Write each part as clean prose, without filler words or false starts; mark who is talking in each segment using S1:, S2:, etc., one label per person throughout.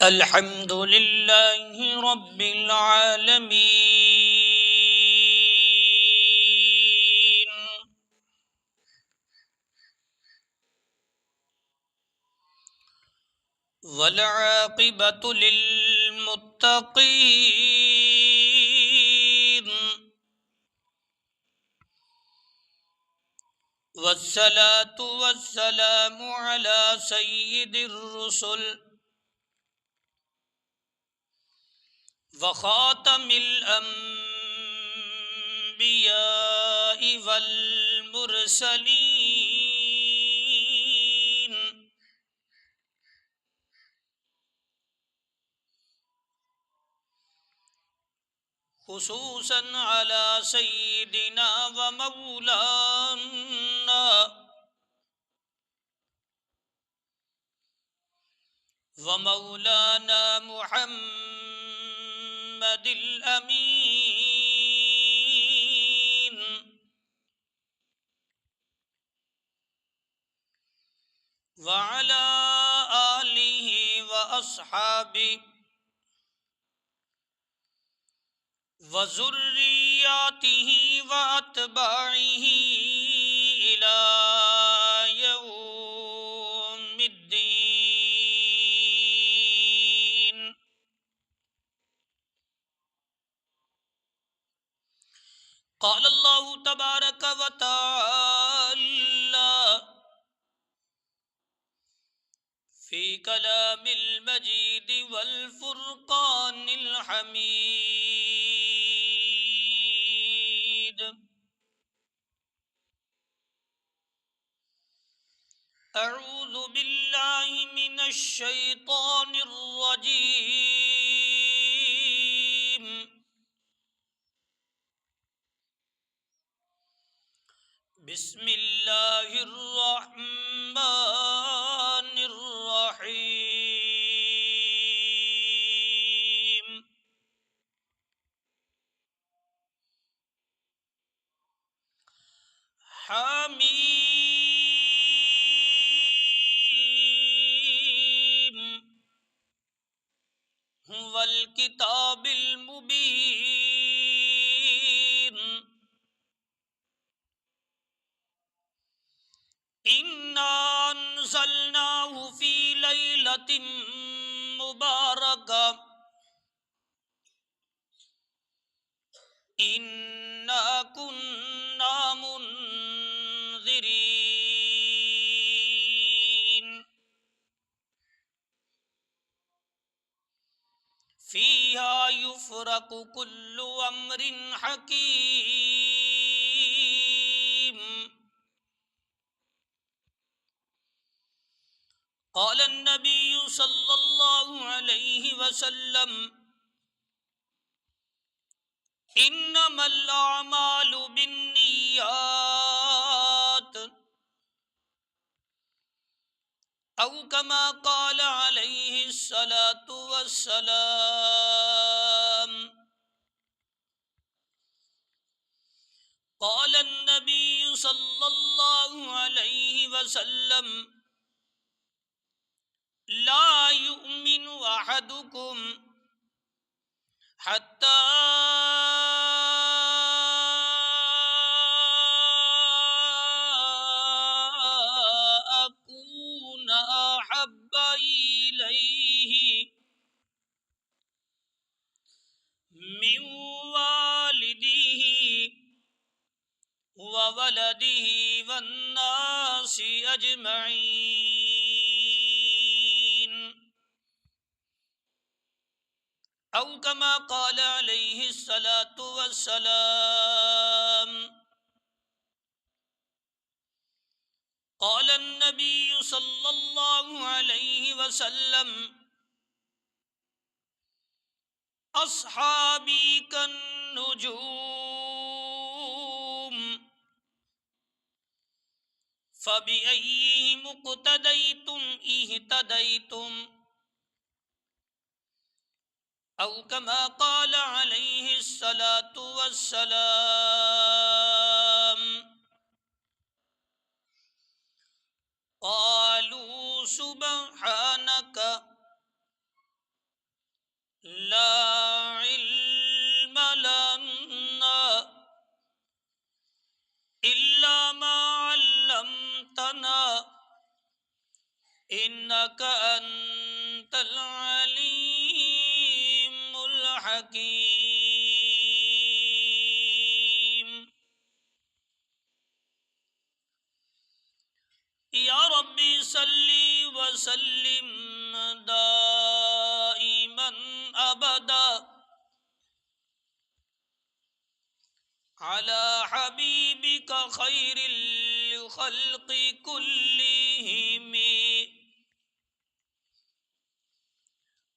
S1: الحمد لله رب العالمين، والعاقبة للمتقين، والصلاة والسلام على سيد الرسل وخاتم الأنبياء والمرسلين، خصوصا على سيدنا ومولانا محمد الأمين، وعلى آله وأصحابه وذرياته وأتباعه إلى يوم الدين. قال الله تبارك وتعالى في كلام المجيد والفرقان الحميد: أعوذ بالله من الشيطان الرجيم. بسم الله الرحمن الرحيم. حميم. هو الكتاب المبين. إنا أنزلناه في ليلة مباركة إنا كنا منذرين فيها يفرق كل أمر حكيم. قال النبي صلى الله عليه وسلم: إنما الأعمال بالنيات، أو كما قال عليه الصلاة والسلام. قال النبي صلى الله عليه وسلم: لا يؤمن أحدكم حتى أكون أحب إليه من والده وولده والناس أجمعين، أو كما قال عليه الصلاة والسلام. قال النبي صلى الله عليه وسلم: أصحابي كالنجوم، فبأيهم اقتديتم اهتديتم، أو كما قال عليه الصلاة والسلام. قالوا سبحانك علمتنا إنك أنت العليم الحكيم يا ربي صل وسلم دائما أبدا على حبيبك خير الخلق كلهم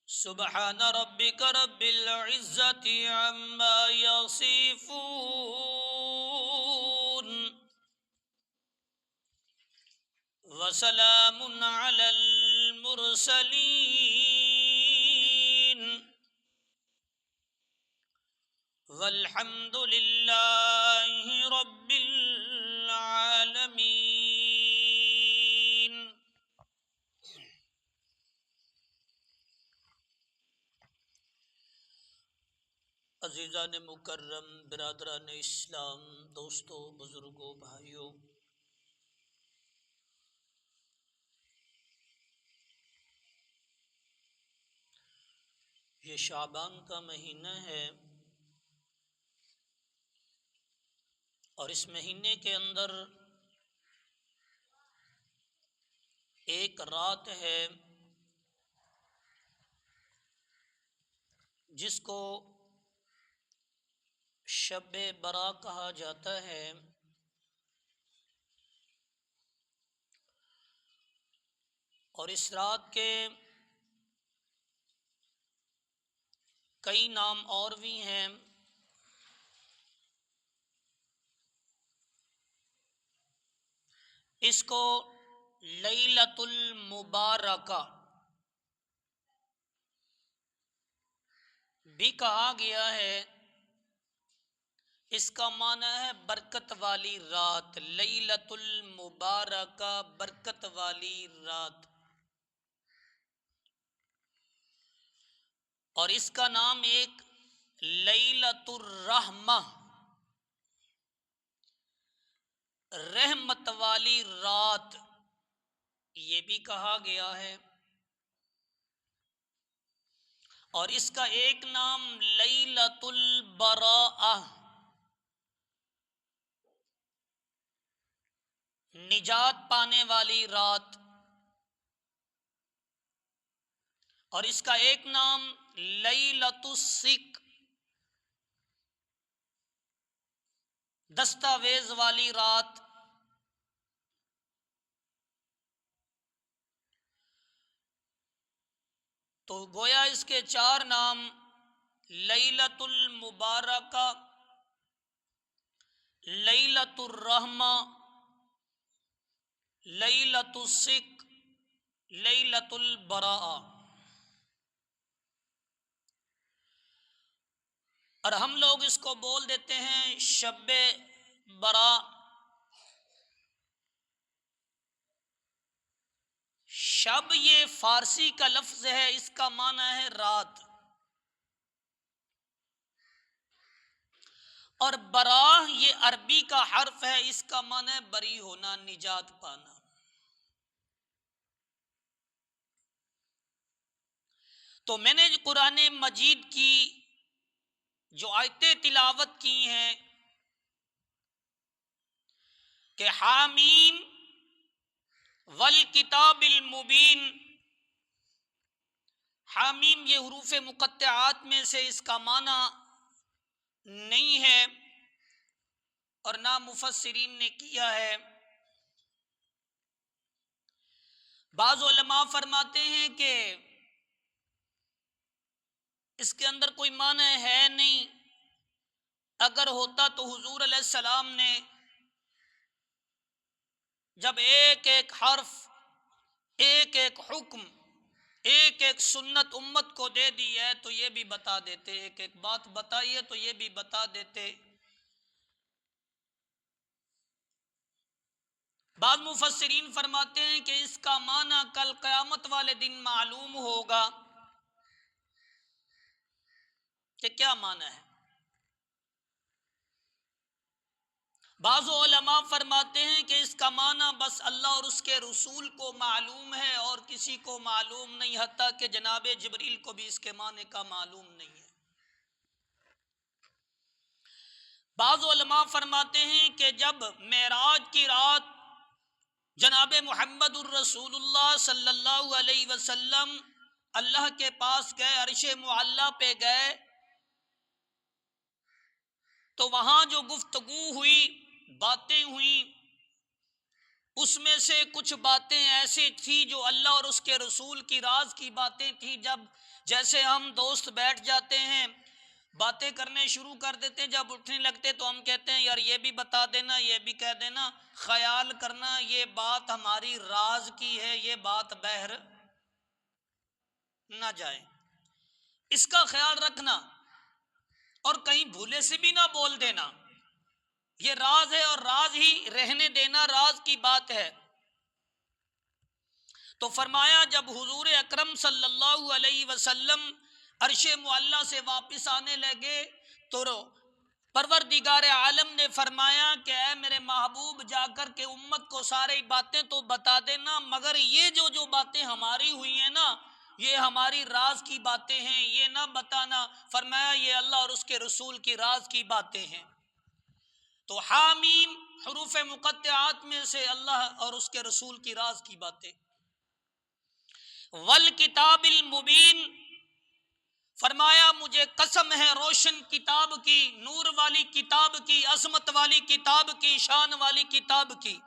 S1: سبحان ربك رب العزة عما يصفون وسلام على المرسلين والحمد لله رب العالمين. عزیزان مکرم، برادران اسلام، دوستوں، بزرگوں، بھائیوں، یہ شعبان کا مہینہ ہے اور اس مہینے کے اندر ایک رات ہے جس کو شب برا کہا جاتا ہے، اور اس رات کے کئی نام اور بھی ہیں۔ اس کو لیلۃ المبارکہ بھی کہا گیا ہے۔ اس کا معنی ہے برکت والی رات، لیلۃ المبارکہ، برکت والی رات۔ اور اس کا نام ایک لیلۃ الرحمہ، رحمت والی رات، یہ بھی کہا گیا ہے۔ اور اس کا ایک نام لیلۃ البراءہ، نجات پانے والی رات، اور اس کا ایک نام لیلۃ الصق، دستاویز والی رات۔ تو گویا اس کے چار نام، لیلۃ المبارکہ، لیلۃ الرحمہ، لیلۃ الصق، لیلۃ البراءہ۔ اور ہم لوگ اس کو بول دیتے ہیں شب برا۔ شب یہ فارسی کا لفظ ہے، اس کا معنی ہے رات، اور برا یہ عربی کا حرف ہے، اس کا معنی ہے بری ہونا، نجات پانا۔ تو میں نے قرآن مجید کی جو آیتیں تلاوت کی ہیں کہ حامیم والکتاب المبین، حامیم یہ حروف مقطعات میں سے اس کا معنی نہیں ہے اور نہ مفسرین نے کیا ہے۔ بعض علماء فرماتے ہیں کہ اس کے اندر کوئی معنی ہے نہیں، اگر ہوتا تو حضور علیہ السلام نے جب ایک ایک حرف، ایک ایک حکم، ایک ایک سنت امت کو دے دی ہے تو یہ بھی بتا دیتے، ایک ایک بات بتائی ہے تو یہ بھی بتا دیتے۔ بعض مفسرین فرماتے ہیں کہ اس کا معنی کل قیامت والے دن معلوم ہوگا کہ کیا معنی ہے۔ بعض علماء فرماتے ہیں کہ اس کا معنی بس اللہ اور اس کے رسول کو معلوم ہے اور کسی کو معلوم نہیں، حتیٰ کہ جناب جبریل کو بھی اس کے معنی کا معلوم نہیں ہے۔ بعض علماء فرماتے ہیں کہ جب معراج کی رات جناب محمد الرسول اللہ صلی اللہ علیہ وسلم اللہ کے پاس گئے، عرش معلی پہ گئے، تو وہاں جو گفتگو ہوئی، باتیں ہوئیں، اس میں سے کچھ باتیں ایسی تھی جو اللہ اور اس کے رسول کی راز کی باتیں تھی۔ جب جیسے ہم دوست بیٹھ جاتے ہیں، باتیں کرنے شروع کر دیتے ہیں، جب اٹھنے لگتے تو ہم کہتے ہیں یار یہ بھی بتا دینا، یہ بھی کہہ دینا، خیال کرنا یہ بات ہماری راز کی ہے، یہ بات باہر نہ جائے، اس کا خیال رکھنا، اور کہیں بھولے سے بھی نہ بول دینا، یہ راز ہے اور راز ہی رہنے دینا، راز کی بات ہے۔ تو فرمایا جب حضور اکرم صلی اللہ علیہ وسلم عرش معلی سے واپس آنے لگے تو پروردگار عالم نے فرمایا کہ اے میرے محبوب جا کر کے امت کو ساری باتیں تو بتا دینا، مگر یہ جو باتیں ہماری ہوئی ہیں نا، یہ ہماری راز کی باتیں ہیں، یہ نہ بتانا۔ فرمایا یہ اللہ اور اس کے رسول کی راز کی باتیں ہیں۔ تو حامیم حروف مقطعات میں سے اللہ اور اس کے رسول کی راز کی باتیں۔ والکتاب المبین، فرمایا مجھے قسم ہے روشن کتاب کی، نور والی کتاب کی، عظمت والی کتاب کی، شان والی کتاب کی۔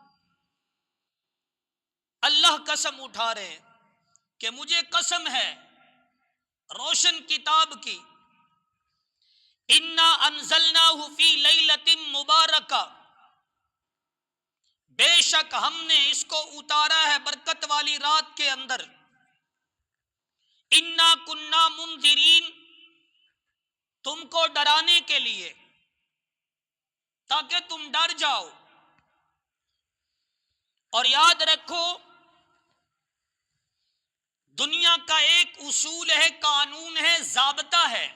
S1: اللہ قسم اٹھا رہے ہیں کہ مجھے قسم ہے روشن کتاب کی۔ انا انزلناہ فی لیلۃ مبارکہ، بے شک ہم نے اس کو اتارا ہے برکت والی رات کے اندر۔ انا کننا منذرین، تم کو ڈرانے کے لیے، تاکہ تم ڈر جاؤ۔ اور یاد رکھو دنیا کا ایک اصول ہے، قانون ہے، ضابطہ ہے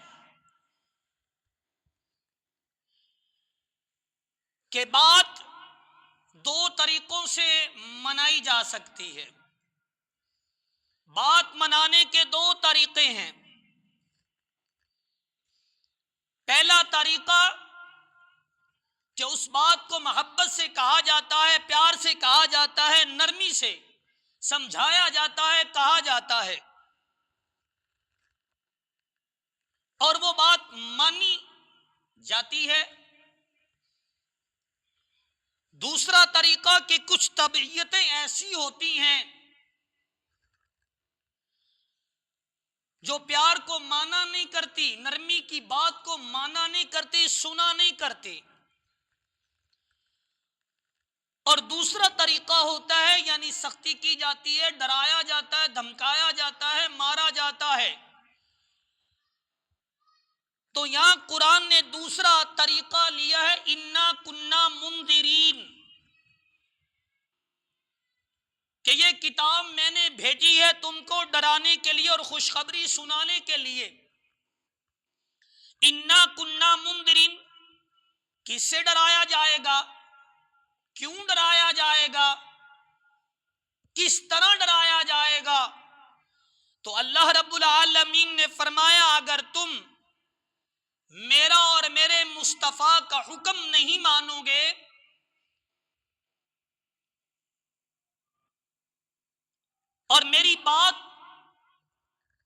S1: کہ بات دو طریقوں سے منائی جا سکتی ہے۔ بات منانے کے دو طریقے ہیں۔ پہلا طریقہ کہ اس بات کو محبت سے کہا جاتا ہے، پیار سے کہا جاتا ہے، نرمی سے سمجھایا جاتا ہے، کہا جاتا ہے، اور وہ بات مانی جاتی ہے۔ دوسرا طریقہ کہ کچھ طبیعتیں ایسی ہوتی ہیں جو پیار کو مانا نہیں کرتی، نرمی کی بات کو مانا نہیں کرتی، سنا نہیں کرتی، اور دوسرا طریقہ ہوتا ہے یعنی سختی کی جاتی ہے، ڈرایا جاتا ہے، دھمکایا جاتا ہے، مارا جاتا ہے۔ تو یہاں قرآن نے دوسرا طریقہ لیا ہے، انا کننا منذرین، کہ یہ کتاب میں نے بھیجی ہے تم کو ڈرانے کے لیے اور خوشخبری سنانے کے لیے۔ انا کننا منذرین، کس سے ڈرایا جائے گا، کیوں ڈرایا جائے گا، کس طرح ڈرایا جائے گا؟ تو اللہ رب العالمین نے فرمایا اگر تم میرا اور میرے مصطفیٰ کا حکم نہیں مانو گے اور میری بات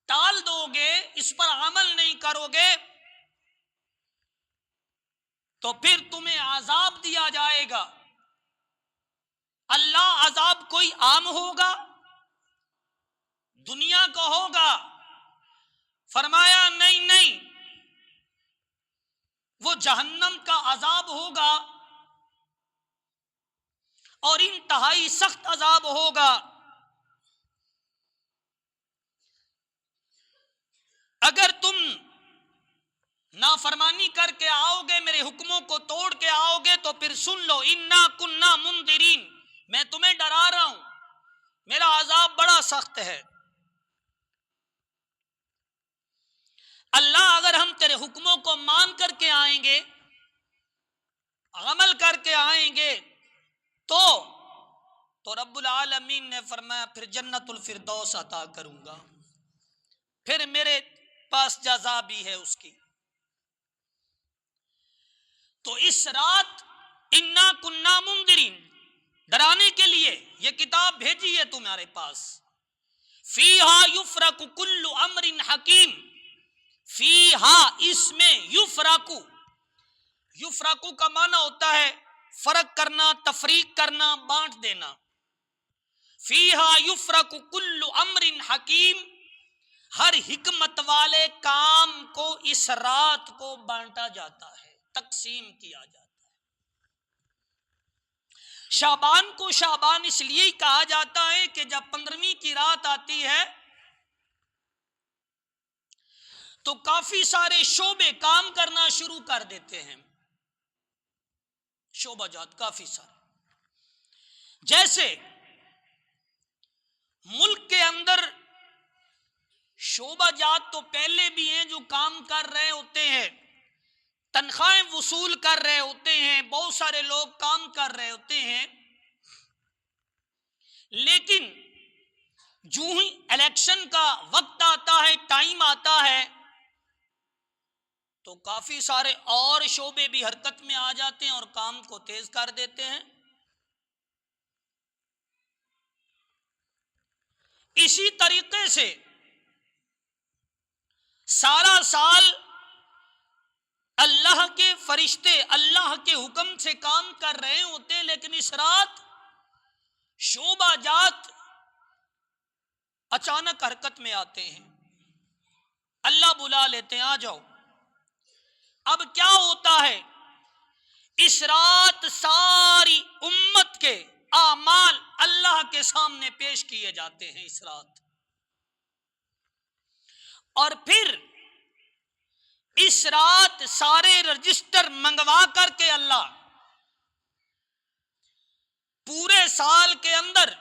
S1: ٹال دو گے، اس پر عمل نہیں کرو گے، تو پھر تمہیں عذاب دیا جائے گا۔ اللہ عذاب کوئی عام ہوگا، دنیا کا ہوگا؟ فرمایا نہیں نہیں، وہ جہنم کا عذاب ہوگا، اور انتہائی سخت عذاب ہوگا۔ اگر تم نافرمانی کر کے آؤ گے، میرے حکموں کو توڑ کے آؤ گے، تو پھر سن لو انا کننا منذرین، میں تمہیں ڈرا رہا ہوں، میرا عذاب بڑا سخت ہے۔ اللہ اگر ہم تیرے حکموں کو مان کر کے آئیں گے عمل کر کے آئیں گے تو رب العالمین نے فرمایا پھر جنت الفردوس عطا کروں گا، پھر میرے پاس جزا بھی ہے اس کی۔ تو اس رات انا کننا منذرین، ڈرانے کے لیے یہ کتاب بھیجی ہے تمہارے پاس۔ فیہا یفرق کل امر حکیم، فیہا اس میں، یفرقو کا معنی ہوتا ہے فرق کرنا، تفریق کرنا، بانٹ دینا۔ فیہا یفرق کل امر حکیم، ہر حکمت والے کام کو اس رات کو بانٹا جاتا ہے، تقسیم کیا جاتا ہے۔ شعبان کو شعبان اس لیے کہا جاتا ہے کہ جب 15ویں کی رات آتی ہے تو کافی سارے شعبے کام کرنا شروع کر دیتے ہیں، شعبہ جات کافی سارے۔ جیسے ملک کے اندر شعبہ جات تو پہلے بھی ہیں جو کام کر رہے ہوتے ہیں، تنخواہیں وصول کر رہے ہوتے ہیں، بہت سارے لوگ کام کر رہے ہوتے ہیں، لیکن جو ہی الیکشن کا وقت آتا ہے، ٹائم آتا ہے، تو کافی سارے اور شعبے بھی حرکت میں آ جاتے ہیں اور کام کو تیز کر دیتے ہیں۔ اسی طریقے سے سارا سال اللہ کے فرشتے اللہ کے حکم سے کام کر رہے ہوتے، لیکن اس رات شعبہ جات اچانک حرکت میں آتے ہیں، اللہ بلا لیتے ہیں، آ جاؤ۔ اب کیا ہوتا ہے، اس رات ساری امت کے اعمال اللہ کے سامنے پیش کیے جاتے ہیں اس رات، اور پھر اس رات سارے رجسٹر منگوا کر کے اللہ پورے سال کے اندر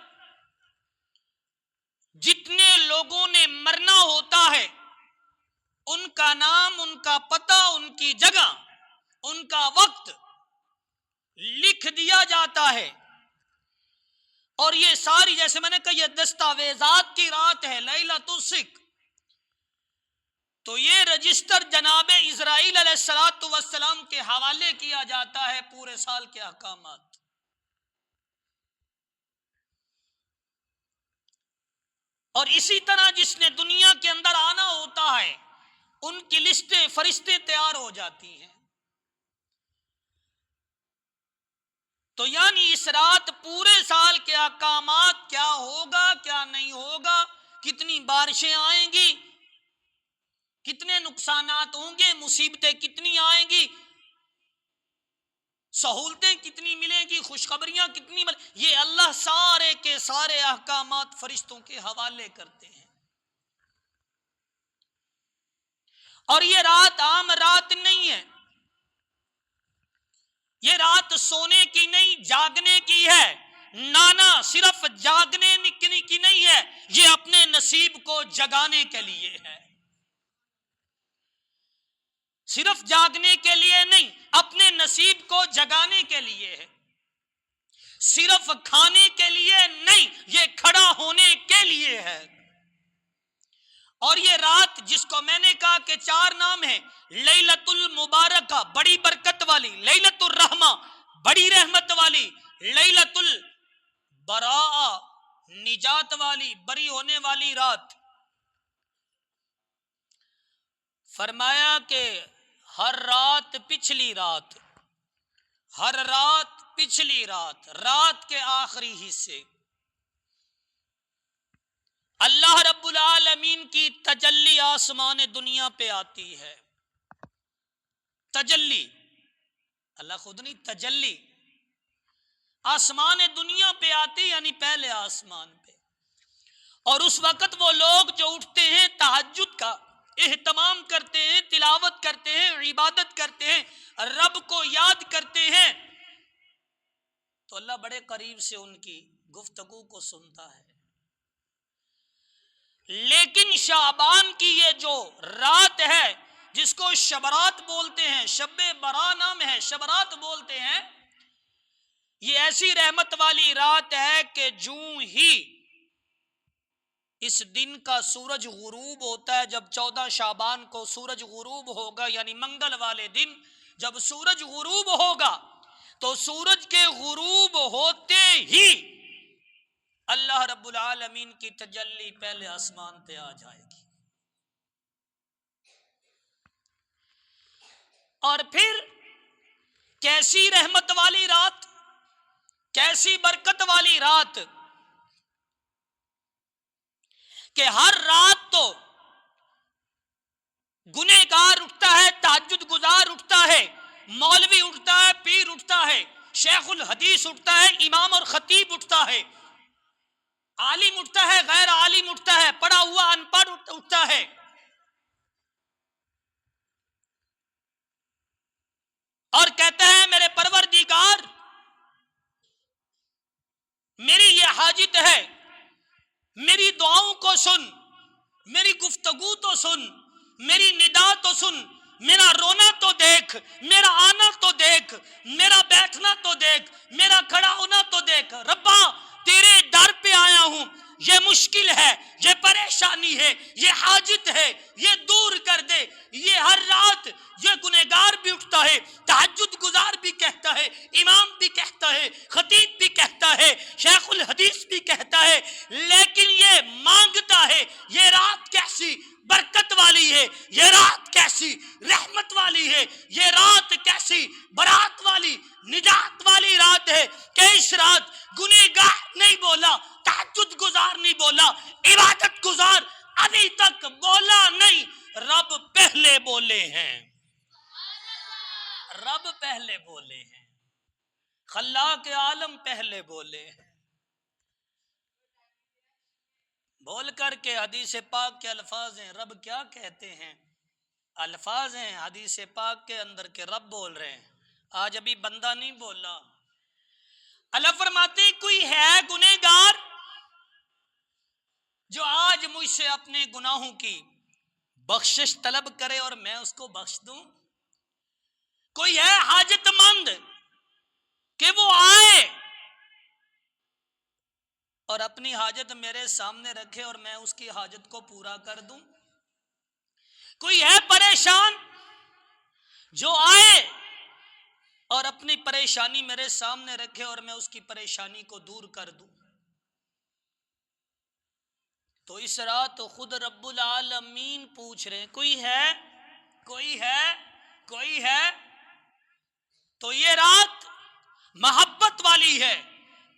S1: جتنے لوگوں نے مرنا ہوتا ہے ان کا نام، ان کا پتہ، ان کی جگہ، ان کا وقت لکھ دیا جاتا ہے، اور یہ ساری، جیسے میں نے کہا، یہ دستاویزات کی رات ہے، لیلۃ الصق، تو یہ رجسٹر جناب اسرائیل علیہ السلام کے حوالے کیا جاتا ہے پورے سال کے احکامات۔ اور اسی طرح جس نے دنیا کے اندر آنا ہوتا ہے ان کی لسٹیں فرشتے تیار ہو جاتی ہیں۔ تو یعنی اس رات پورے سال کے احکامات، کیا ہوگا کیا نہیں ہوگا، کتنی بارشیں آئیں گی، کتنے نقصانات ہوں گے، مصیبتیں کتنی آئیں گی، سہولتیں کتنی ملیں گی، خوشخبریاں کتنی یہ اللہ سارے کے سارے احکامات فرشتوں کے حوالے کرتے ہیں۔ اور یہ رات عام رات نہیں ہے، یہ رات سونے کی نہیں، جاگنے کی ہے۔ نانا صرف جاگنے کی نہیں ہے، یہ اپنے نصیب کو جگانے کے لیے ہے، صرف جاگنے کے لیے نہیں، اپنے نصیب کو جگانے کے لیے ہے، صرف کھانے کے لیے نہیں، یہ کھڑا ہونے کے لیے ہے۔ اور یہ رات جس کو میں نے کہا کہ 4 نام ہیں، لیلۃ المبارکہ بڑی برکت والی، لیلۃ الرحمہ بڑی رحمت والی، لیلۃ البراء نجات والی، بری ہونے والی رات۔ فرمایا کہ ہر رات پچھلی رات، ہر رات پچھلی رات، رات کے آخری حصے اللہ رب العالمین کی تجلی آسمان دنیا پہ آتی ہے۔ تجلی، اللہ خود نہیں، تجلی آسمان دنیا پہ آتی، یعنی پہلے آسمان پہ۔ اور اس وقت وہ لوگ جو اٹھتے ہیں، تہجد کا اہتمام کرتے ہیں، تلاوت کرتے ہیں، عبادت کرتے ہیں، رب کو یاد کرتے ہیں، تو اللہ بڑے قریب سے ان کی گفتگو کو سنتا ہے۔ لیکن شعبان کی یہ جو رات ہے جس کو شبرات بولتے ہیں، شب برا نام ہے، شبرات بولتے ہیں، یہ ایسی رحمت والی رات ہے کہ جوں ہی اس دن کا سورج غروب ہوتا ہے، جب 14 شعبان کو سورج غروب ہوگا، یعنی منگل والے دن جب سورج غروب ہوگا تو سورج کے غروب ہوتے ہی اللہ رب العالمین کی تجلی پہلے آسمان پہ آ جائے گی، اور پھر کیسی رحمت والی رات، کیسی برکت والی رات کہ ہر رات تو گنہگار اٹھتا ہے، تہجد گزار اٹھتا ہے، مولوی اٹھتا ہے، پیر اٹھتا ہے، شیخ الحدیث اٹھتا ہے، امام اور خطیب اٹھتا ہے، عالم اٹھتا ہے، غیر عالم اٹھتا ہے، پڑھا ہوا ان پڑھ اٹھتا ہے، اور کہتا ہے میرے پروردگار میری یہ حاجت ہے، میری دعاؤں کو سن، میری گفتگو تو سن، میری ندا تو سن، میرا رونا تو دیکھ، میرا آنا تو دیکھ، میرا بیٹھنا تو دیکھ، میرا کھڑا ہونا تو دیکھ، ربا تیرے در پہ آیا ہوں، یہ مشکل ہے، یہ پریشانی ہے، یہ حاجت ہے، یہ دور کر دے۔ یہ ہر رات یہ گنہگار بھی اٹھتا ہے، تہجد گزار بھی کہتا ہے، امام بھی کہتا ہے، خطیب بھی کہتا ہے، شیخ الحدیث بھی کہتا ہے، لیکن یہ مانگتا ہے یہ رات کیسی برکت والی ہے، یہ رات کیسی رحمت والی ہے، یہ رات کیسی برات والی نجات والی رات ہے کہ اس رات گنہگار نہیں بولا، تہجد گزار نہیں بولا، عبادت گزار ابھی تک بولا نہیں، رب پہلے بولے ہیں، رب پہلے بولے ہیں، خلاق عالم پہلے بولے ہیں، بول کر کے حدیث پاک کے الفاظ ہیں، رب کیا کہتے ہیں، الفاظ ہیں حدیث پاک کے اندر کے رب بول رہے ہیں، آج ابھی بندہ نہیں بولا۔ اللہ فرماتے ہیں کوئی ہے گنہگار جو آج مجھ سے اپنے گناہوں کی بخشش طلب کرے اور میں اس کو بخش دوں؟ کوئی ہے حاجت مند کہ وہ آئے اور اپنی حاجت میرے سامنے رکھے اور میں اس کی حاجت کو پورا کر دوں؟ کوئی ہے پریشان جو آئے اور اپنی پریشانی میرے سامنے رکھے اور میں اس کی پریشانی کو دور کر دوں؟ تو اس رات خود رب العالمین پوچھ رہے ہیں کوئی ہے، کوئی ہے، کوئی ہے؟ تو یہ رات محبت والی ہے،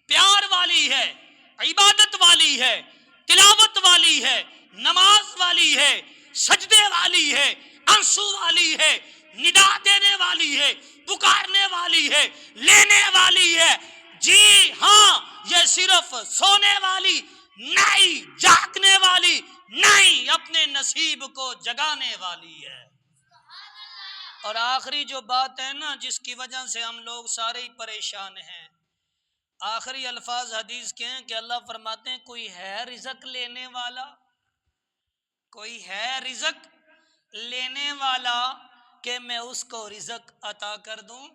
S1: پیار والی ہے، عبادت والی ہے، تلاوت والی ہے، نماز والی ہے، سجدے والی ہے، آنسو والی ہے، ندا دینے والی ہے، پکارنے والی ہے، لینے والی ہے۔ جی ہاں، یہ صرف سونے والی نہیں، جاگنے والی نہیں، اپنے نصیب کو جگانے والی ہے۔ اور آخری جو بات ہے نا جس کی وجہ سے ہم لوگ سارے ہی پریشان ہیں، آخری الفاظ حدیث کے ہیں کہ اللہ فرماتے ہیں کوئی ہے رزق لینے والا، کوئی ہے رزق لینے والا کہ میں اس کو رزق عطا کر دوں؟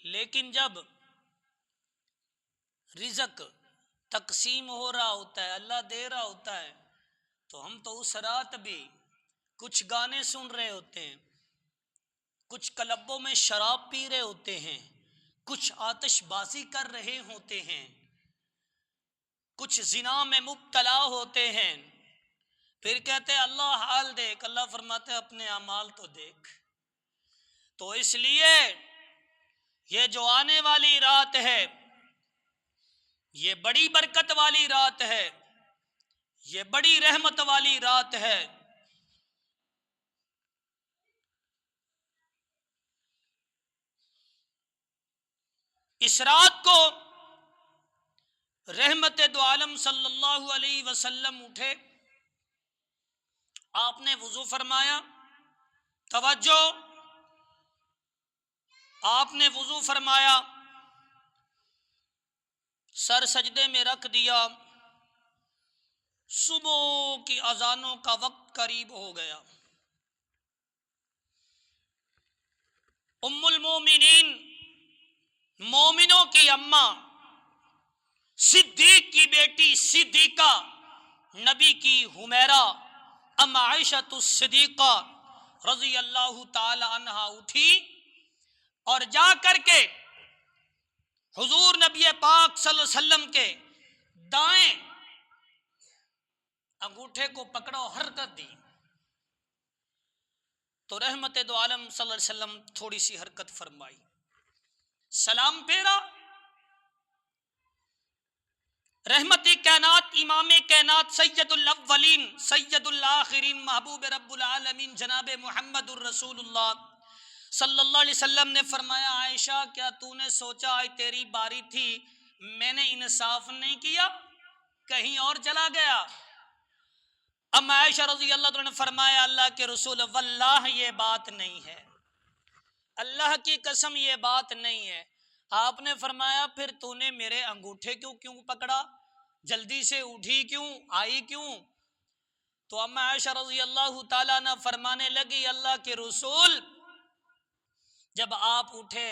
S1: لیکن جب رزق تقسیم ہو رہا ہوتا ہے، اللہ دے رہا ہوتا ہے، تو ہم تو اس رات بھی کچھ گانے سن رہے ہوتے ہیں، کچھ کلبوں میں شراب پی رہے ہوتے ہیں، کچھ آتش بازی کر رہے ہوتے ہیں، کچھ زنا میں مبتلا ہوتے ہیں، پھر کہتے ہیں اللہ حال دیکھ، اللہ فرماتے ہیں اپنے اعمال تو دیکھ۔ تو اس لیے یہ جو آنے والی رات ہے یہ بڑی برکت والی رات ہے، یہ بڑی رحمت والی رات ہے۔ اس رات کو رحمت دو عالم صلی اللہ علیہ وسلم اٹھے، آپ نے وضو فرمایا، توجہ، آپ نے وضو فرمایا، سر سجدے میں رکھ دیا، صبح کی اذانوں کا وقت قریب ہو گیا. ام المومنین مومنوں کی اماں صدیق کی بیٹی صدیقہ نبی کی حمیرہ ام عائشہ الصدیقہ رضی اللہ تعالی عنہا اٹھی اور جا کر کے حضور نبی پاک صلی اللہ علیہ وسلم کے دائیں انگوٹھے کو پکڑا اور حرکت دی. تو رحمت دو عالم صلی اللہ علیہ وسلم تھوڑی سی حرکت فرمائی, سلام پھیرا. رحمت کائنات امام کائنات سید الاولین سید الآخرین محبوب رب العالمین جناب محمد الرسول اللہ صلی اللہ علیہ وسلم نے فرمایا, عائشہ کیا تو نے سوچا آج تیری باری تھی, میں نے انصاف نہیں کیا, کہیں اور چلا گیا؟ اما عائشہ رضی اللہ عنہ نے فرمایا, اللہ کے رسول واللہ یہ بات نہیں ہے, اللہ کی قسم یہ بات نہیں ہے. آپ نے فرمایا پھر تو نے میرے انگوٹھے کیوں پکڑا, جلدی سے اٹھی کیوں, آئی کیوں؟ تو اما عائشہ رضی اللہ تعالیٰ عنہ فرمانے لگی, اللہ کے رسول جب آپ اٹھے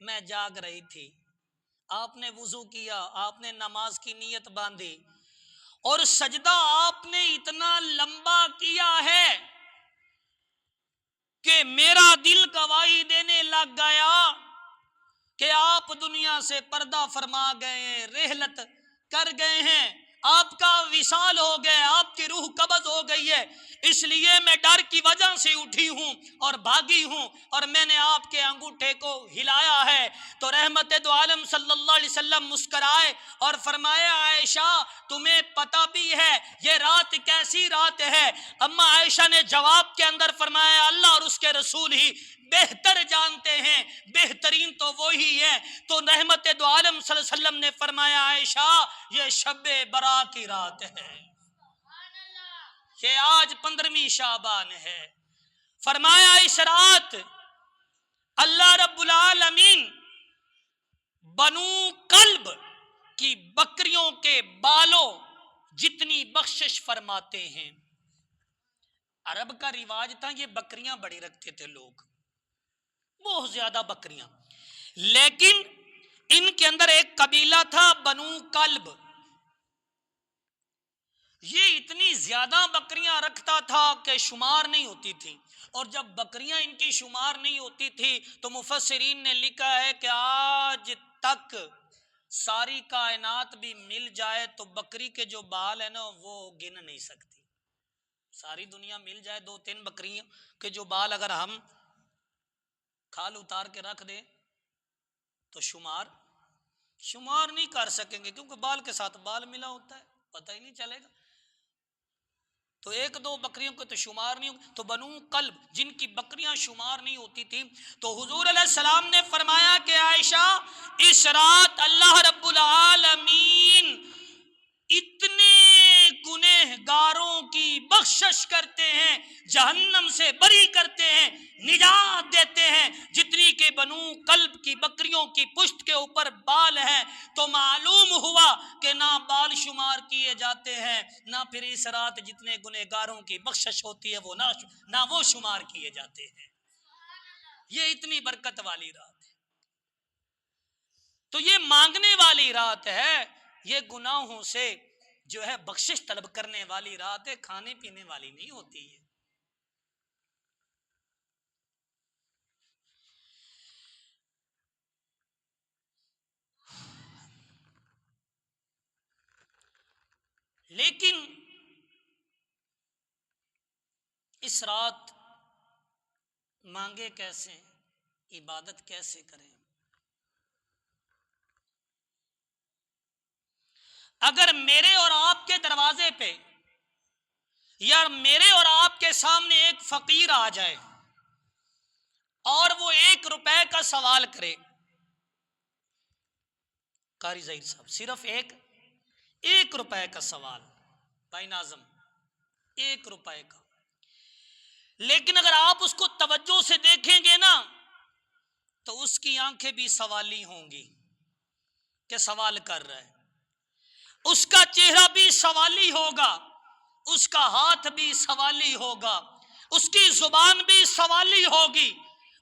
S1: میں جاگ رہی تھی, آپ نے وضو کیا, آپ نے نماز کی نیت باندھی اور سجدہ آپ نے اتنا لمبا کیا ہے کہ میرا دل گواہی دینے لگ گیا کہ آپ دنیا سے پردہ فرما گئے ہیں, رحلت کر گئے ہیں, آپ کا وصال ہو گیا, آپ کی روح قبض ہو گئی ہے, اس لیے میں ڈر کی وجہ سے اٹھی ہوں اور بھاگی ہوں اور میں نے آپ کے انگوٹھے کو ہلایا ہے. تو رحمت دو عالم صلی اللہ علیہ وسلم مسکرائے اور فرمایا, عائشہ تمہیں پتہ بھی ہے یہ رات کیسی رات ہے؟ اما عائشہ نے جواب کے اندر فرمایا, اللہ اور اس کے رسول ہی بہتر جانتے ہیں, بہترین تو وہی ہے. تو رحمت دو عالم صلی اللہ علیہ وسلم نے فرمایا, عائشہ یہ شب برات کی رات ہے, یہ آج 15ویں شعبان ہے. فرمایا اس رات اللہ رب العالمین بنو کلب کی بکریوں کے بالوں جتنی بخشش فرماتے ہیں. عرب کا رواج تھا, یہ بکریاں بڑی رکھتے تھے لوگ, بہت زیادہ بکریاں, لیکن ان کے اندر ایک قبیلہ تھا بنو کلب, یہ اتنی زیادہ بکریاں رکھتا تھا کہ شمار نہیں ہوتی تھی. اور جب بکریاں ان کی شمار نہیں ہوتی تھی تو مفسرین نے لکھا ہے کہ آج تک ساری کائنات بھی مل جائے تو بکری کے جو بال ہیں نا وہ گن نہیں سکتی. ساری دنیا مل جائے 2-3 بکریوں کے جو بال اگر ہم کھال اتار کے رکھ دیں تو شمار نہیں کر سکیں گے, کیونکہ بال کے ساتھ بال ملا ہوتا ہے, پتہ ہی نہیں چلے گا. تو 1-2 بکریوں کو تو شمار نہیں ہوگا. تو بنو کلب جن کی بکریاں شمار نہیں ہوتی تھی, تو حضور علیہ السلام نے فرمایا کہ عائشہ اس رات اللہ رب العالمین اتنے گنہگاروں کی بخشش کرتے ہیں, جہنم سے بری کرتے ہیں, نجات دیتے ہیں, جتنی کہ بنو کلب کی بکریوں کی پشت کے اوپر بال ہیں. تو معلوم ہوا کہ نہ بال شمار کیے جاتے ہیں, نہ پھر اس رات جتنے گنہگاروں کی بخشش ہوتی ہے وہ نہ وہ شمار کیے جاتے ہیں. یہ اتنی برکت والی رات ہے. تو یہ مانگنے والی رات ہے, یہ گناہوں سے جو ہے بخشش طلب کرنے والی رات ہے, کھانے پینے والی نہیں ہوتی ہے. لیکن اس رات مانگے کیسے, عبادت کیسے کریں؟ اگر میرے اور آپ کے دروازے پہ یا میرے اور آپ کے سامنے ایک فقیر آ جائے اور وہ 1 روپے کا سوال کرے, قاری ظہیر صاحب صرف 1 روپے کا سوال, بھائی ناظم 1 روپے کا, لیکن اگر آپ اس کو توجہ سے دیکھیں گے نا تو اس کی آنکھیں بھی سوالی ہوں گی کہ سوال کر رہا ہے, اس کا چہرہ بھی سوالی ہوگا اس کا ہاتھ بھی سوالی ہوگا، اس کی زبان بھی سوالی ہوگی،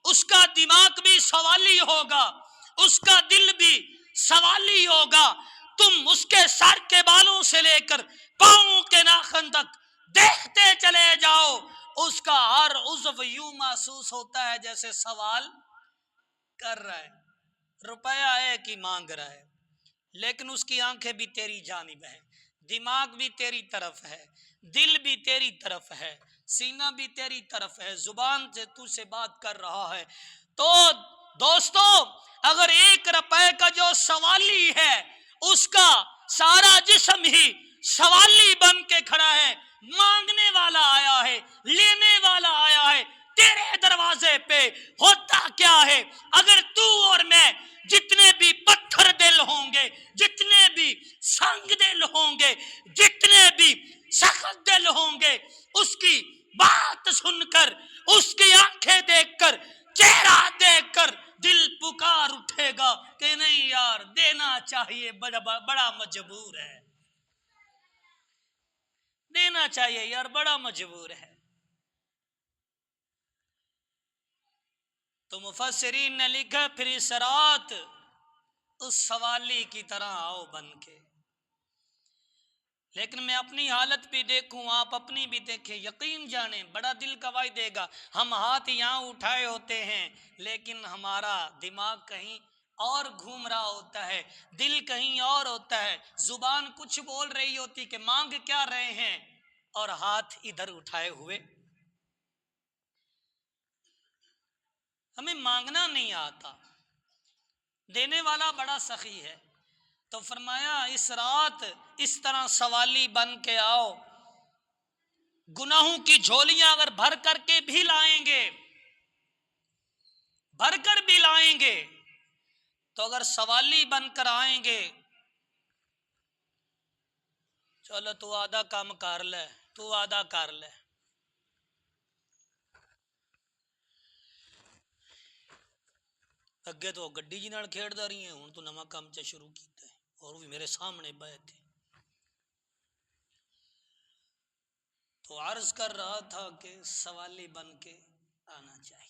S1: اس کا دماغ بھی سوالی ہوگا، اس کا دل بھی سوالی ہوگا۔ تم اس کے سر کے بالوں سے لے کر پاؤں کے ناخن تک دیکھتے چلے جاؤ، اس کا ہر عضو یوں محسوس ہوتا ہے جیسے سوال کر رہا ہے، روپیہ ہے کہ مانگ رہا ہے، لیکن اس کی آنکھیں بھی تیری جانب ہے، دماغ بھی تیری طرف ہے، دل بھی تیری طرف ہے، سینہ بھی تیری طرف ہے، زبان سے تو سے بات کر رہا ہے۔ تو دوستو، اگر 1 روپے کا جو سوالی ہے اس کا سارا جسم ہی سوالی بن کے کھڑا ہے، مانگنے والا آیا ہے، لینے والا آیا ہے تیرے دروازے پہ، ہوتا کیا ہے؟ اگر تو اور میں جتنے بھی پتھر دل ہوں گے، جتنے بھی سنگ دل ہوں گے، جتنے بھی سخت دل ہوں گے، اس کی بات سن کر، اس کی آنکھیں دیکھ کر، چہرہ دیکھ کر دل پکار اٹھے گا کہ نہیں یار دینا چاہیے، بڑا مجبور ہے، دینا چاہیے یار بڑا مجبور ہے۔ تو مفسرین نے لکھا پھر اس رات اس سوالی کی طرح آؤ بن کے۔ لیکن میں اپنی حالت بھی دیکھوں، آپ اپنی بھی دیکھیں، یقین جانیں بڑا دل گواہی دے گا۔ ہم ہاتھ یہاں اٹھائے ہوتے ہیں لیکن ہمارا دماغ کہیں اور گھوم رہا ہوتا ہے، دل کہیں اور ہوتا ہے، زبان کچھ بول رہی ہوتی کہ مانگ کیا رہے ہیں، اور ہاتھ ادھر اٹھائے ہوئے۔ ہمیں مانگنا نہیں آتا، دینے والا بڑا سخی ہے۔ تو فرمایا اس رات اس طرح سوالی بن کے آؤ، گناہوں کی جھولیاں اگر بھر کر کے بھی لائیں گے، بھر کر بھی لائیں گے، تو اگر سوالی بن کر آئیں گے، چلو تو آدھا کام کر لے، تو آدھا کر لے، اگے تو گڈی جی نال کھیڑدا رہی ہیں، ہن تو نواں کام چا شروع کیتا ہے، اور بھی میرے سامنے بیٹھے۔ تو عرض کر رہا تھا کہ سوالی بن کے آنا چاہیے۔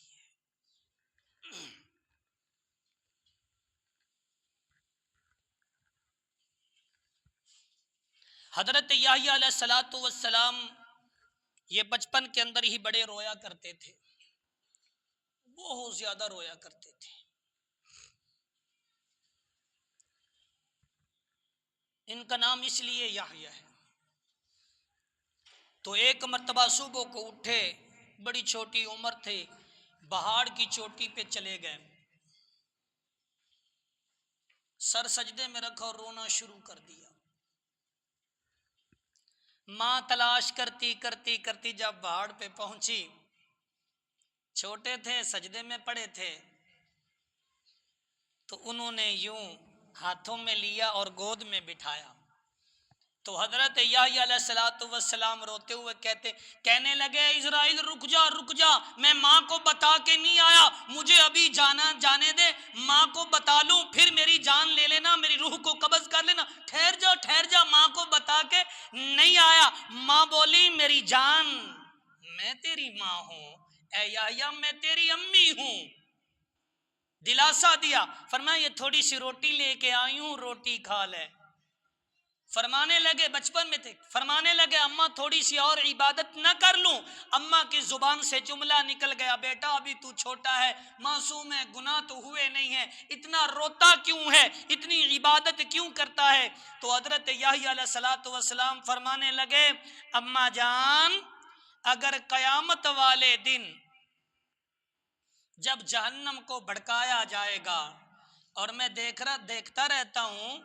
S1: حضرت یحییٰ علیہ الصلوۃ والسلام یہ بچپن کے اندر ہی بڑے رویا کرتے تھے، بہت زیادہ رویا کرتے تھے۔ ان کا نام اس لیے یحییٰ ہے۔ تو ایک مرتبہ صبح کو اٹھے، بڑی چھوٹی عمر تھی، پہاڑ کی چوٹی پہ چلے گئے، سر سجدے میں رکھا اور رونا شروع کر دیا۔ ماں تلاش کرتی کرتی کرتی جب پہاڑ پہ پہنچی، چھوٹے تھے، سجدے میں پڑے تھے، تو انہوں نے یوں ہاتھوں میں لیا اور گود میں بٹھایا۔ تو حضرت یحییٰ علیہ الصلوۃ والسلام روتے ہوئے کہنے لگے اسرائیل رک جا، میں ماں کو بتا کے نہیں آیا، مجھے ابھی جانے دے، ماں کو بتا لوں پھر میری جان لے لینا، میری روح کو قبض کر لینا، ٹھہر جا، ماں کو بتا کے نہیں آیا۔ ماں بولی میری جان میں تیری ماں ہوں، اے یحییٰ میں تیری امی ہوں۔ دلاسا دیا، فرمایا یہ تھوڑی سی روٹی لے کے آئی ہوں، روٹی کھا لے۔ فرمانے لگے، بچپن میں تھے، فرمانے لگے اماں تھوڑی سی اور عبادت نہ کر لوں؟ اماں کی زبان سے جملہ نکل گیا، بیٹا ابھی تو چھوٹا ہے، معصوم ہے، گناہ تو ہوئے نہیں ہیں، اتنا روتا کیوں ہے، اتنی عبادت کیوں کرتا ہے؟ تو حضرت یحییٰ علیہ الصلوۃ والسلام فرمانے لگے اماں جان، اگر قیامت والے دن جب جہنم کو بھڑکایا جائے گا، اور میں دیکھتا رہتا ہوں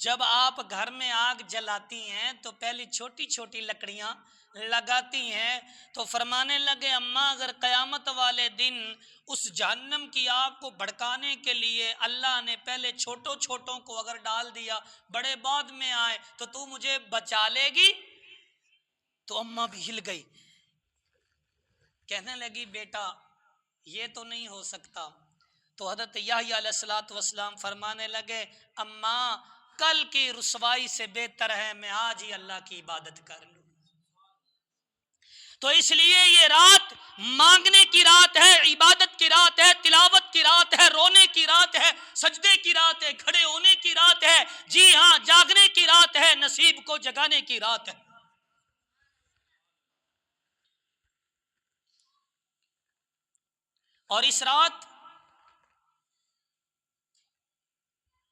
S1: جب آپ گھر میں آگ جلاتی ہیں تو پہلی چھوٹی چھوٹی لکڑیاں لگاتی ہیں، تو فرمانے لگے اماں اگر قیامت والے دن اس جہنم کی آگ کو بھڑکانے کے لیے اللہ نے پہلے چھوٹوں کو اگر ڈال دیا، بڑے بعد میں آئے، تو مجھے بچا لے گی؟ تو اماں بھی ہل گئی، کہنے لگی بیٹا یہ تو نہیں ہو سکتا۔ تو حضرت یحییٰ علیہ الصلوۃ والسلام فرمانے لگے اماں کل کی رسوائی سے بہتر ہے میں آج ہی اللہ کی عبادت کر لوں۔ تو اس لیے یہ رات مانگنے کی رات ہے، عبادت کی رات ہے، تلاوت کی رات ہے، رونے کی رات ہے، سجدے کی رات ہے، کھڑے ہونے کی رات ہے، جی ہاں جاگنے کی رات ہے، نصیب کو جگانے کی رات ہے۔ اور اس رات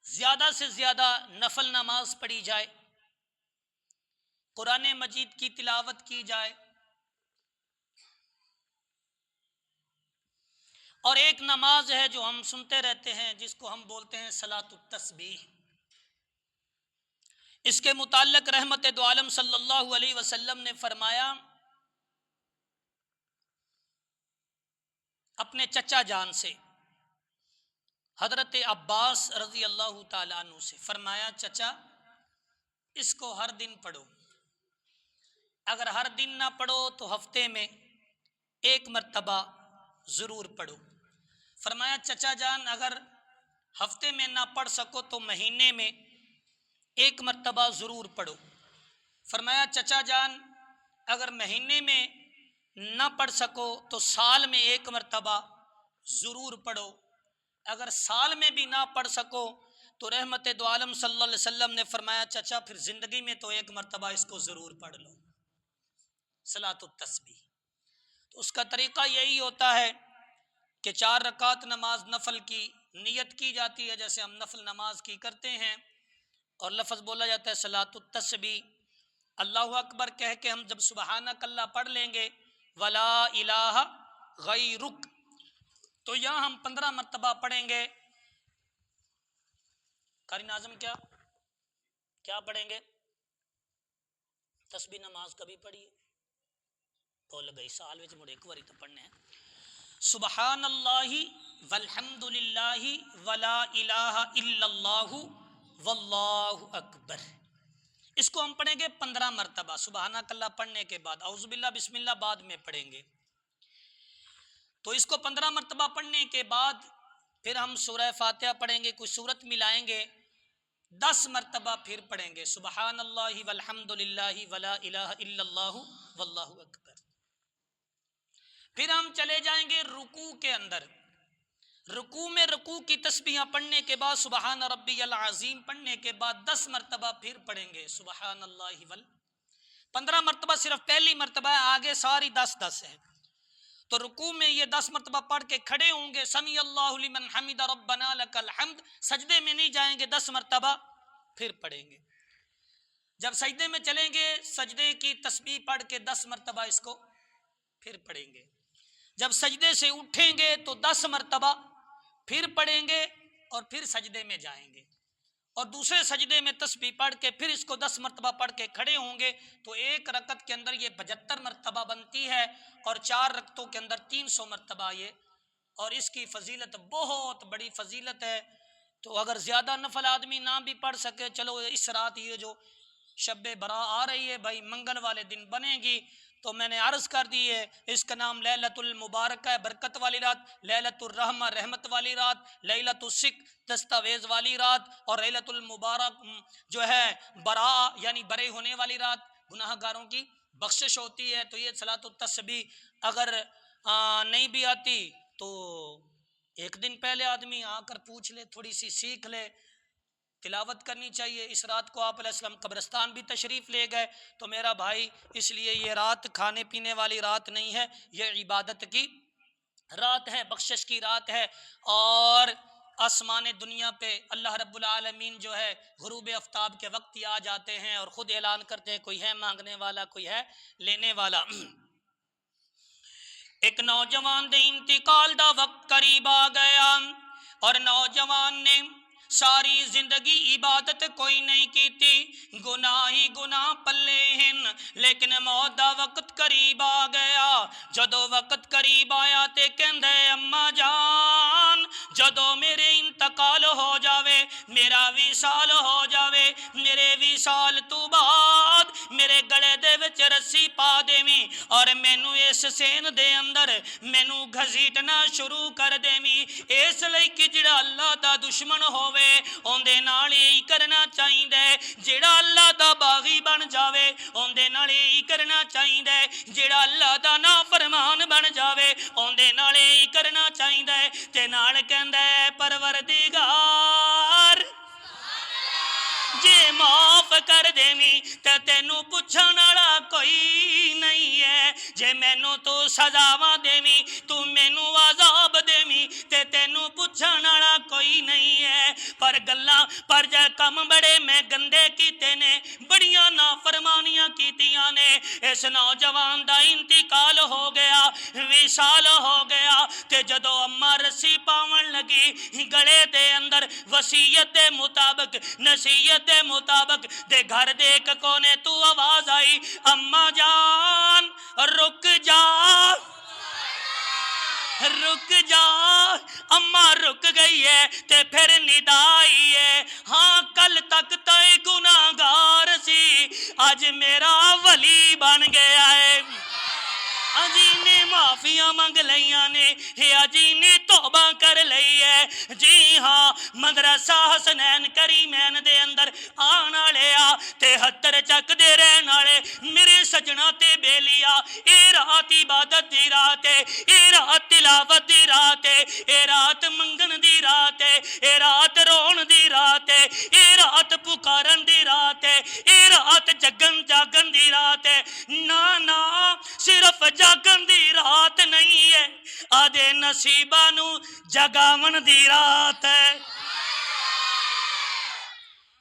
S1: زیادہ سے زیادہ نفل نماز پڑھی جائے، قرآن مجید کی تلاوت کی جائے، اور ایک نماز ہے جو ہم سنتے رہتے ہیں جس کو ہم بولتے ہیں صلاۃ التسبیح۔ اس کے متعلق رحمت دو عالم صلی اللہ علیہ وسلم نے فرمایا، اپنے چچا جان سے حضرت عباس رضی اللہ تعالیٰ عنہ سے فرمایا، چچا اس کو ہر دن پڑھو، اگر ہر دن نہ پڑھو تو ہفتے میں ایک مرتبہ ضرور پڑھو۔ فرمایا چچا جان اگر ہفتے میں نہ پڑھ سکو تو مہینے میں ایک مرتبہ ضرور پڑھو۔ فرمایا چچا جان اگر مہینے میں نہ پڑھ سکو تو سال میں ایک مرتبہ ضرور پڑھو، اگر سال میں بھی نہ پڑھ سکو تو رحمت دو عالم صلی اللہ علیہ وسلم نے فرمایا چچا پھر زندگی میں تو ایک مرتبہ اس کو ضرور پڑھ لو، صلاۃ التسبیح۔ تو اس کا طریقہ یہی ہوتا ہے کہ 4 رکعت نماز نفل کی نیت کی جاتی ہے جیسے ہم نفل نماز کی کرتے ہیں، اور لفظ بولا جاتا ہے صلاۃ التسبیح۔ اللہ اکبر کہہ کے ہم جب سبحانک اللہ پڑھ لیں گے ولا الہ غیرک، تو یہاں ہم 15 مرتبہ پڑھیں گے۔ قاری ناظم کیا پڑھیں گے؟ تسبیح نماز کبھی پڑھی بول گئی سال وچ مڑ ایک باری تو پڑھنے ہیں، سبحان اللہ والحمد للہ ولا الہ الا اللہ واللہ اکبر۔ اس کو ہم پڑھیں گے 15 مرتبہ سبحانک اللہ پڑھنے کے بعد، اعوذ باللہ بسم اللہ بعد میں پڑھیں گے۔ تو اس کو 15 مرتبہ پڑھنے کے بعد پھر ہم سورہ فاتحہ پڑھیں گے، کوئی سورت ملائیں گے، 10 مرتبہ پھر پڑھیں گے سبحان اللہ والحمد للہ ولا الہ الا اللہ واللہ اکبر۔ پھر ہم چلے جائیں گے رکوع کے اندر، رکوع میں رکوع کی تسبیحاں پڑھنے کے بعد سبحان ربی العظیم پڑھنے کے بعد 10 مرتبہ پھر پڑھیں گے سبحان اللہ 15 مرتبہ صرف پہلی مرتبہ ہے، آگے ساری 10 ہے۔ تو رکوع میں یہ 10 مرتبہ پڑھ کے کھڑے ہوں گے، سمی اللہ لمن حمد ربنا لک الحمد، سجدے میں نہیں جائیں گے، 10 مرتبہ پھر پڑھیں گے۔ جب سجدے میں چلیں گے سجدے کی تسبیح پڑھ کے 10 مرتبہ اس کو پھر پڑھیں گے۔ جب سجدے سے اٹھیں گے تو 10 مرتبہ پھر پڑھیں گے اور پھر سجدے میں جائیں گے، اور دوسرے سجدے میں تسبیح پڑھ کے پھر اس کو 10 مرتبہ پڑھ کے کھڑے ہوں گے، تو ایک رکعت کے اندر یہ 75 مرتبہ بنتی ہے، اور 4 رکعتوں کے اندر 300 مرتبہ یہ، اور اس کی فضیلت بہت بڑی فضیلت ہے۔ تو اگر زیادہ نفل آدمی نہ بھی پڑھ سکے، چلو اس رات یہ جو شب برا آ رہی ہے بھائی منگل والے دن بنے گی، تو میں نے عرض کر دی ہے اس کا نام لیلۃ المبارکہ ہے، برکت والی رات، لیلۃ الرحمہ رحمت والی رات، لیلۃ الشک دستاویز والی رات، اور لیلۃ المبارک جو ہے برا یعنی برے ہونے والی رات، گناہ گاروں کی بخشش ہوتی ہے۔ تو یہ صلاۃ التسبیح اگر نہیں بھی آتی تو ایک دن پہلے آدمی آ کر پوچھ لے، تھوڑی سی سیکھ لے، تلاوت کرنی چاہیے۔ اس رات کو آپ علیہ السلام قبرستان بھی تشریف لے گئے، تو میرا بھائی اس لیے یہ رات کھانے پینے والی رات نہیں ہے، یہ عبادت کی رات ہے، بخشش کی رات ہے۔ اور آسمان دنیا پہ اللہ رب العالمین جو ہے غروب آفتاب کے وقت ہی آ جاتے ہیں اور خود اعلان کرتے ہیں کوئی ہے مانگنے والا، کوئی ہے لینے والا۔ ایک نوجوان دے انتقال دا وقت قریب آ گیا، اور نوجوان نے ساری زندگی عبادت کوئی نہیں کیتی، گناہ ہی گناہ پلے ہن، لیکن موت دا وقت قریب آ گیا۔ جدو وقت قریب آیا تے کہندے اماں جان جدو میرے انتقال ہو جاوے، میرا وصال ہو جاوے، میرے وصال تو بعد میرے گلے دے وچ رسی پا دیویں، اور مینوں اس سین دے اندر مینوں گھسیٹنا شروع کر دیویں، اس لئی کہ جڑا اللہ دا دشمن ہووے اون دے نال ہی کرنا چاہیے۔ جیڑا اللہ دا باغی بن جاوے اوندے نال ہی کرنا چاہیدا ہے، جیڑا اللہ دا نافرمان بن جاوے اوندے نال ہی کرنا چاہیدا ہے۔ تے نال کہندا ہے پروردگار جے معاف کر دیویں تے تینوں پوچھن والا کوئی نہیں ہے، جے مینوں تو سزاواں دیویں تو مینوں عذاب دیویں تے تینوں پوچھن والا کوئی نہیں ہے۔ پر گلاں پر جے کم بڑے میں گندے کیتے نے، بڑیاں نافرمانیاں کیتیاں نے، اس نوجوان دا انتقال ہو گیا، وصال ہو گیا تے جدو اماں رسی پاون لگی گلے دے اندر وصیت دے مطابق نصیحت دے مطابق دے گھر دے ایک کونے تو آواز آئی، اماں جان رک جا رک جا۔ اماں رک گئی ہے تے پھر ندا آئی ہے، ہاں کل تک تو گناہگار سی، آج میرا ولی بن گیا ہے، اجی نے معافیاں منگ لیاں نے، اجی نے توبہ کر لی ہے۔ جی ہاں مدرسہ حسنین کریمین دے اندر آن والے آ تے ہتر چک دے رہن والے میرے سجنا تے بیلیا، اے رات عبادت دی رات ہے، اے رات تلاوت دی رات ہے، اے رات منگن دی رات ہے، اے رات رون دی رات ہے، اے رات پکارن دی رات ہے، اے رات جگن جاگن دی رات ہے۔ نا صرف جاگن دی رات نہیں ہے، آدھے نصیبہ نو جگاون دی رات ہے۔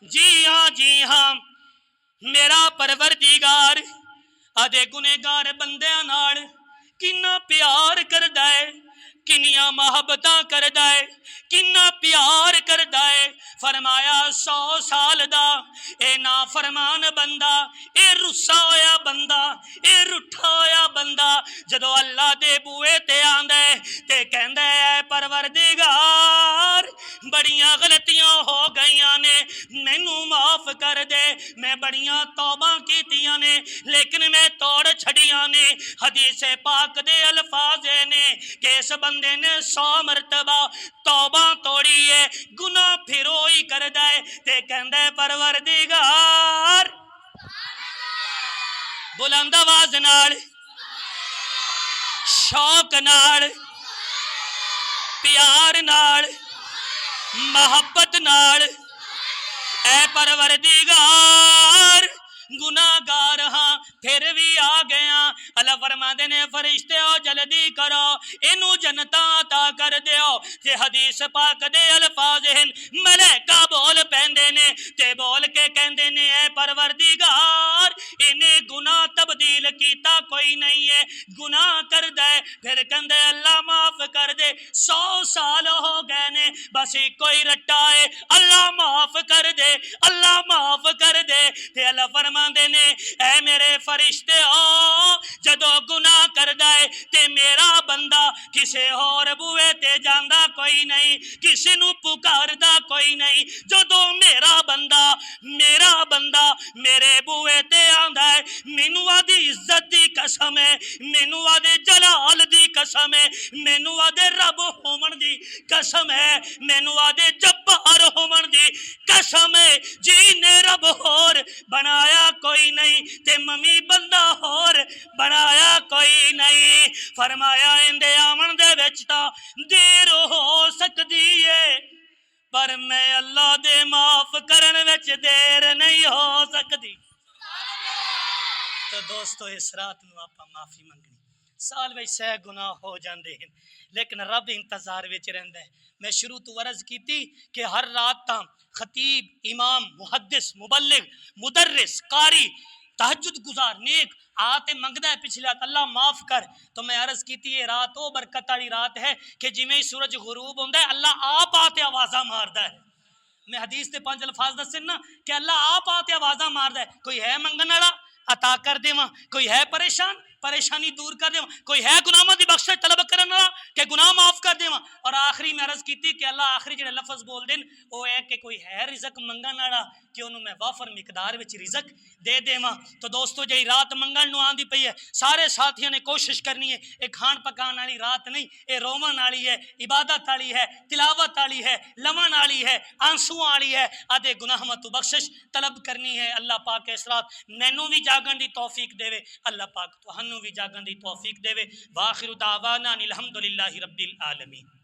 S1: جی ہاں میرا پروردگار آدھے گنہگار بندیاں نال کنا پیار کردا ہے، کنیاں محبتاں کردا ہے، کنا پیار کردا ہے۔ فرمایا 100 سال دا اے نافرمان بندہ، اے رسا ہویا بندہ، اے رٹھا ہویا بندہ جدو اللہ دے بوئے تے آندا ہے تے کہندا ہے پروردگار بڑیاں غلطیاں ہو گئیاں نے، مینوں معاف کر دے، میں بڑیاں توبہ کیتیاں نے لیکن میں توڑ چھڑیاں نے۔ حدیث پاک دے الفاظ نے کہ اس بندے نے 100 مرتبہ توبہ توڑی ہے، گناہ پھرو ہی کردا ہے تے کہندا ہے پروردگار بلند آواز نال شوق نال پیار نال محبت نال اے پروردگار گناہگار ہاں پھر بھی آ گیا۔ اللہ فرماندے نے فرشتے ہو جلدی کرو اینو جنتاں عطا کر دیو۔ تے حدیث پاک دے الفاظ ہیں ملائکہ بول پیندے نے تے بول کے کہندے نے اے پروردگار انہیں گناہ تبدیل کیتا کوئی نہیں ہے، گناہ کر دے، پھر کہندے اللہ معاف کر دے، 100 سال ہو گئے نے بس کوئی رٹا ہے، اللہ معاف کر دے، اللہ معاف کر دے۔ تے اللہ فرماندے نے اے میرے فرشتے ہو جدو گناہ کردا ہے تے میرا بندہ کسے اور بوئے تے جاندا کوئی نہیں، کسے نو پکاردا کوئی نہیں، جدو میرا بندہ میرے بوئے تے آندا ہے مینوں آدھی عزت دی قسم ہے، مینوں آدھے جلال دی قسم ہے، مینوں آدھے رب ہومن دی قسم ہے، مینوں آدھے جبار ہومن دی قسم ہے، جی نے رب ہور بنایا کوئی نہیں تے ممی بندہ ہور بنایا کوئی نہیں۔ فرمایا اندے آمن دے وچ تا دیر ہو سکدی ہے پر میں اللہ دے معاف کرن وچ دیر نہیں ہو سکدی۔ تو دوستو اس رات نو آپا معافی منگنی، سال وچ سہ گناہ ہو جاندے ہیں لیکن رب انتظار وچ رہندا ہے۔ میں شروع تو عرض کیتی کہ ہر رات تا خطیب، امام، محدث، مبلغ، مدرس، قاری، تہجد گزار نیک آتے منگدا ہے پچھلے رات اللہ معاف کر، تو میں عرض کیتی یہ رات وہ برکت والی رات ہے کہ جویں ہی سورج غروب ہوندا ہے اللہ آپ آتے آوازاں ماردا ہے۔ میں حدیث دے 5 الفاظ دسن نا کہ اللہ آپ آتے آوازاں ماردا ہے، کوئی ہے منگن والا عطا کر دیواں، کوئی ہے پریشان
S2: پریشانی دور کر دیواں، کوئی ہے گناہاں دی بخشش طلب کرن والا کہ گناہ معاف کر دیواں۔ اور آخری میں عرض کیتی کہ اللہ آخری جڑے لفظ بول دین وہ ہے کہ کوئی ہے رزق منگن والا کہ انہوں میں وافر مقدار وچ رزق دے دیواں۔ تو دوستو جی رات منگن نو آندی پئی ہے، سارے ساتھیوں نے کوشش کرنی ہے، یہ کھان پکان والی رات نہیں، یہ روون والی ہے، عبادت والی ہے، تلاوت والی ہے، لمن والی ہے، آنسو والی ہے، آدھے گناہاں تو بخشش طلب کرنی ہے۔ اللہ پاک اس رات مینوں بھی جاگن دی توفیق دے، اللہ پاک تہانوں بھی جاگن دی توفیق دے۔ واخر دعوانا الحمدللہ رب العالمین۔